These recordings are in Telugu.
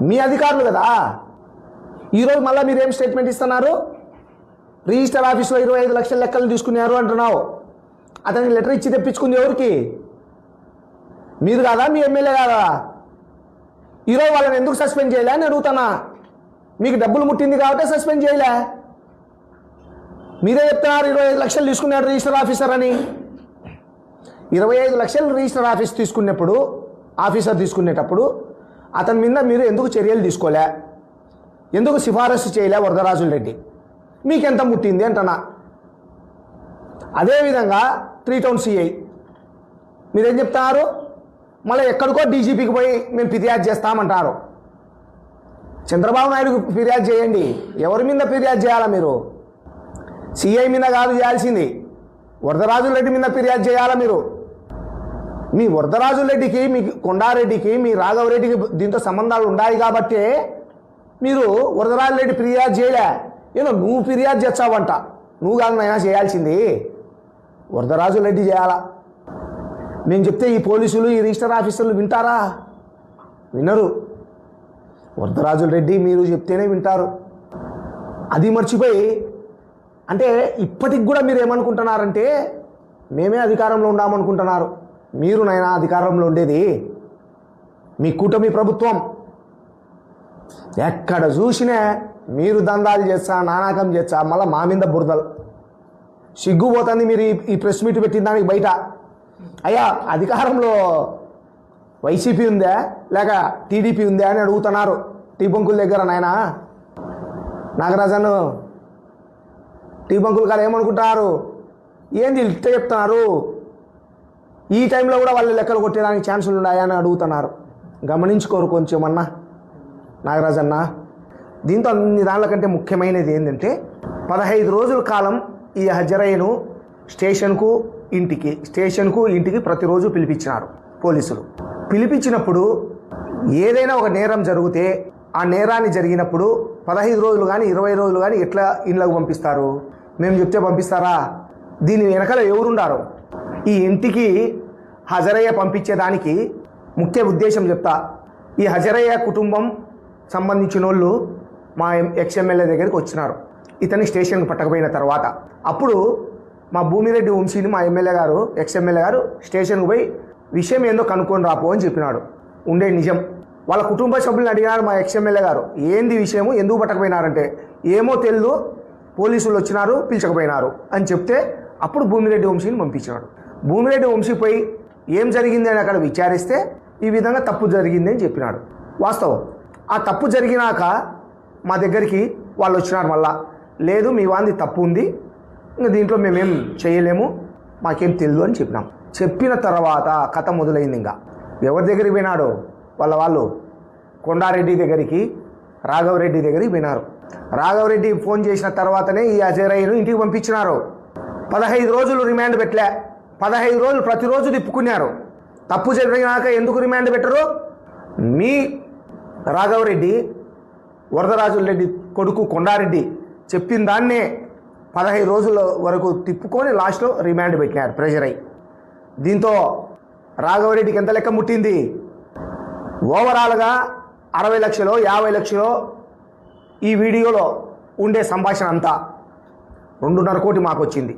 మీ అధికారులు కదా. ఈరోజు మళ్ళీ మీరేం స్టేట్మెంట్ ఇస్తున్నారు? రిజిస్టర్ ఆఫీస్లో 25 లక్షల లెక్కలు తీసుకున్నారు అంటున్నావు. అతనికి లెటర్ ఇచ్చి తెప్పించుకుంది ఎవరికి? మీరు కాదా, మీ ఎమ్మెల్యే కాదా? ఈరోజు వాళ్ళని ఎందుకు సస్పెండ్ చేయలే అని అడుగుతానా. మీకు డబ్బులు ముట్టింది కాబట్టి సస్పెండ్ చేయలే. మీరే చెప్తున్నారు 25 లక్షలు తీసుకున్నాడు రిజిస్టర్ ఆఫీసర్ అని. 25 లక్షలు రిజిస్టర్ ఆఫీసర్ తీసుకునేటప్పుడు అతని మీద మీరు ఎందుకు చర్యలు తీసుకోలే? ఎందుకు సిఫారసు చేయలే వరదరాజుల రెడ్డి? మీకెంత ముట్టింది అంటనా. అదేవిధంగా 3 టౌన్ సిఐ మీరేం చెప్తున్నారు? మళ్ళీ ఎక్కడికో డీజీపీకి పోయి మేము ఫిర్యాదు చేస్తామంటారు. చంద్రబాబు నాయుడుకు ఫిర్యాదు చేయండి. ఎవరి మీద ఫిర్యాదు చేయాలా మీరు? సిఐ మీద కాదు చేయాల్సింది, వరదరాజుల రెడ్డి మీద ఫిర్యాదు చేయాలా మీరు. మీ వరదరాజుల రెడ్డికి, మీ కొండారెడ్డికి, మీ రాఘవరెడ్డికి దీంతో సంబంధాలు ఉన్నాయి కాబట్టే మీరు వరదరాజుల రెడ్డి ఫిర్యాదు చేయలే. ఏదో నువ్వు ఫిర్యాదు చేస్తావంట. నువ్వు కాదు నైనా చేయాల్సింది, వరదరాజుల రెడ్డి చేయాలా. మేము చెప్తే ఈ పోలీసులు, ఈ రిజిస్టర్ ఆఫీసర్లు వింటారా? వినరు. వరదరాజుల రెడ్డి మీరు చెప్తేనే వింటారు. అది మర్చిపోయి అంటే ఇప్పటికి కూడా మీరు ఏమనుకుంటున్నారంటే మేమే అధికారంలో ఉండామనుకుంటున్నారు. మీరు నైనా అధికారంలో ఉండేది మీ కూటమి ప్రభుత్వం. ఎక్కడ చూసినా మీరు దందాలు చేస్తా, నానాకం చేస్తా, మళ్ళీ మా మీద బురదలు. సిగ్గుపోతుంది మీరు ఈ ప్రెస్ మీట్ పెట్టిన దానికి. బయట అయ్యా అధికారంలో వైసీపీ ఉందా లేక టీడీపీ ఉందా అని అడుగుతున్నారు టీ బంకుల దగ్గర. నాయనా నాగరాజన్, టీ బంకులు కాదు ఏమనుకుంటున్నారు? ఏంది ఇట్ట చెప్తున్నారు? ఈ టైంలో కూడా వాళ్ళు లెక్కలు కొట్టేదానికి ఛాన్సులు ఉన్నాయా అని అడుగుతున్నారు. గమనించుకోరు కొంచెం అన్నా నాగరాజన్న. దీంతో అన్ని దానికంటే ముఖ్యమైనది ఏంటంటే 15 రోజుల కాలం ఈ హజరయ్యను స్టేషన్కు ఇంటికి ప్రతిరోజు పిలిపించినారు పోలీసులు. పిలిపించినప్పుడు ఏదైనా ఒక నేరం జరిగితే ఆ నేరాన్ని జరిగినప్పుడు 15 రోజులు కానీ 20 రోజులు కానీ ఎట్లా ఇళ్ళకు పంపిస్తారు? మేము చెప్తే పంపిస్తారా? దీని వెనకాల ఎవరుండారు? ఈ ఇంటికి హజరయ్య పంపించేదానికి ముఖ్య ఉద్దేశం చెప్తా. ఈ హజరయ్య కుటుంబం సంబంధించిన వాళ్ళు మా ఎక్స్ఎమ్మెల్యే దగ్గరికి వచ్చినారు. ఇతన్ని స్టేషన్కి పట్టకపోయిన తర్వాత అప్పుడు మా భూమిరెడ్డి వంశీని మా ఎక్స్ఎమ్మెల్యే గారు స్టేషన్కి పోయి విషయం ఏందో కనుక్కొని రాపో అని చెప్పినాడు. ఉండే నిజం. వాళ్ళ కుటుంబ సభ్యులను అడిగినారు మా ఎక్స్ఎమ్మెల్యే గారు, ఏంది విషయము, ఎందుకు పట్టకపోయినారంటే ఏమో తెలియదు, పోలీసులు వచ్చినారు పిలిచకపోయినారు అని చెప్తే అప్పుడు భూమిరెడ్డి వంశీని పంపించినాడు. భూమిరెడ్డి వంశీ పోయి ఏం జరిగింది అని అక్కడ విచారిస్తే ఈ విధంగా తప్పు జరిగింది అని చెప్పినాడు. వాస్తవం. ఆ తప్పు జరిగినాక మా దగ్గరికి వాళ్ళు వచ్చినారు. మళ్ళా లేదు మీ వాంది తప్పు ఉంది, ఇంకా దీంట్లో మేమేం చేయలేము, మాకేం తెలియదు అని చెప్పినాం. చెప్పిన తర్వాత కథ మొదలైంది. ఇంకా ఎవరి దగ్గరికి పోయినాడు? వాళ్ళు కొండారెడ్డి దగ్గరికి, రాఘవరెడ్డి దగ్గరికి పోయినారు. రాఘవరెడ్డి ఫోన్ చేసిన తర్వాతనే ఈ అజయరయ్యను ఇంటికి పంపించినారు. 15 రోజులు రిమాండ్ పెట్టలే. 15 రోజులు ప్రతిరోజు తిప్పుకున్నారు. తప్పు జరిగినాక ఎందుకు రిమాండ్ పెట్టరు? మీ రాఘవరెడ్డి, వరదరాజుల రెడ్డి కొడుకు కొండారెడ్డి చెప్పిన దాన్నే 15 రోజుల వరకు తిప్పుకొని లాస్ట్లో రిమాండ్ పెట్టినారు ప్రెజర్ అయ్యి. దీంతో రాఘవరెడ్డికి ఎంత లెక్క ముట్టింది? ఓవరాల్గా 60 లక్షలు 50 లక్షలు ఈ వీడియోలో ఉండే సంభాషణ అంతా 2.5 కోటి మాకు వచ్చింది.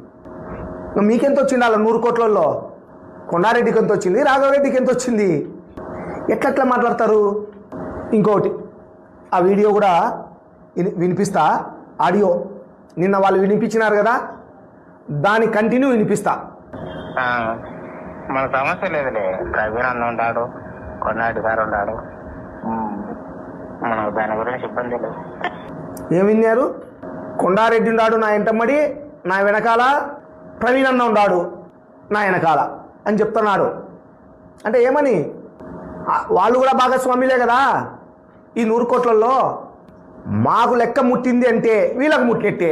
మీకెంత వచ్చింది? అలా 100 కోట్లలో కొండారెడ్డికి ఎంత వచ్చింది, రాఘవరెడ్డికి ఎంత వచ్చింది? ఎట్లట్లా మాట్లాడతారు? ఇంకోటి ఆ వీడియో కూడా వినిపిస్తా. ఆడియో నిన్న వాళ్ళు వినిపించినారు కదా, దాని కంటిన్యూ వినిపిస్తా. మన సమస్య లేదులే. ప్రవీణ్ అన్న ఉంటాడు, కొండారెడ్డి గారు ఉంటాడు, మనకు దాని గురించి ఇబ్బంది లేదు. ఏం విన్నారు? కొండారెడ్డి ఉన్నాడు నా ఎంటమ్మడి, నా వెనకాల ప్రవీణ్ అన్న ఉన్నాడు నా వెనకాల అని చెప్తున్నాడు. అంటే ఏమని? వాళ్ళు కూడా భాగస్వామిలే కదా ఈ 100 కోట్లలో. మాకు లెక్క ముట్టింది అంటే వీళ్ళకు ముట్టినట్టే.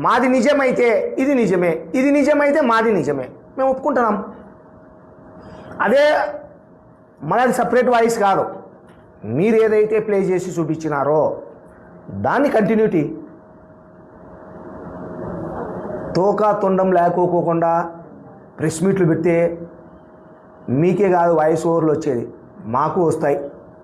మాది నిజమైతే ఇది నిజమే, ఇది నిజమైతే మాది నిజమే, మేము ఒప్పుకుంటున్నాం. అదే మనది సపరేట్ వాయిస్ కాదు. మీరు ఏదైతే ప్లే చేసి చూపించినారో దాన్ని కంటిన్యూటీ. తోక తొండం లేకోకుండా ప్రెస్ మీట్లు పెడితే మీకే కాదు వాయిస్ ఓవర్లు వచ్చేది, మాకు వస్తాయి.